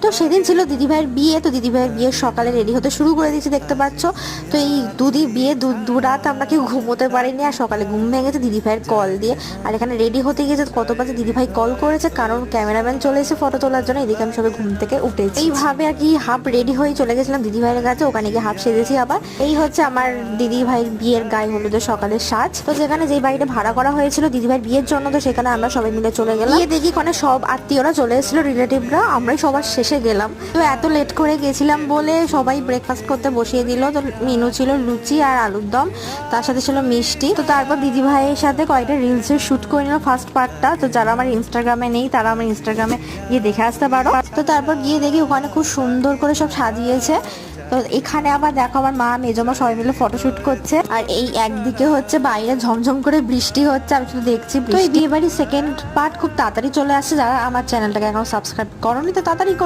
তো সেদিন ছিল দিদিভাইয়ের বিয়ে, তো দিদিভাইয়ের বিয়ের সকালে রেডি হতে শুরু করে দিয়েছি দেখতে পাচ্ছ। তো এই বিয়ে দু রাত আমরা কেউ ঘুমোতে পারিনি, আর সকালে ঘুম ভেঙেছে দিদিভাইয়ের কল দিয়ে। আর এখানে রেডি হতে গিয়েছে কত বাজে দিদিভাই কল করেছে, কারণ ক্যামেরাম্যান চলে এসে ফটো তোলার জন্য। এদিকে আমি সবাই ঘুম থেকে উঠেছি, এইভাবে আর কি হাফ রেডি হয়ে চলে গেছিলাম দিদিভাইয়ের কাছে, ওখানে গিয়ে হাফ সেজেছি আবার। এই হচ্ছে আমার দিদিভাইয়ের বিয়ের গায়ে হলুদের সকালের সাজ। তো যেখানে যেই বাড়িটা ভাড়া করা হয়েছিল দিদিভাইয়ের বিয়ের জন্য, তো সেখানে আমরা সবাই মিলে চলে গেলাম। গিয়ে দেখি ওখানে সব আত্মীয়রা চলে এসেছিল, রিলেটিভরা, আমরাই সবার শেষে গেলাম। তো এত লেট করে গেছিলাম বলে সবাই ব্রেকফাস্ট করতে বসিয়ে দিল। তো মেনু ছিল লুচি আর আলুর দম, তার সাথে ছিল মিষ্টি। তো তারপর দিদিভাইয়ের সাথে কয়েকটা রিলসের শুট করে নিল ফার্স্ট পার্টটা। তো যারা আমার ইনস্টাগ্রামে নেই তারা আমার ইনস্টাগ্রামে গিয়ে দেখে আসতে পারো। তো তারপর গিয়ে দেখি ওখানে খুব সুন্দর করে সব সাজিয়েছে। তো এখানে আবার দেখো আমার মা মেজমা সবাই মিলে ফটোশুট করছে, আর এই একদিকে হচ্ছে বাইরে ঝমঝম করে বৃষ্টি হচ্ছে, আমি শুধু দেখছি। তো এই বিয়ে বাড়ির সেকেন্ড পার্ট খুব তাড়াতাড়ি চলে আসছে। যারা আমার চ্যানেলটাকে এখনো সাবস্ক্রাইব করোনি তো তাড়াতাড়ি করে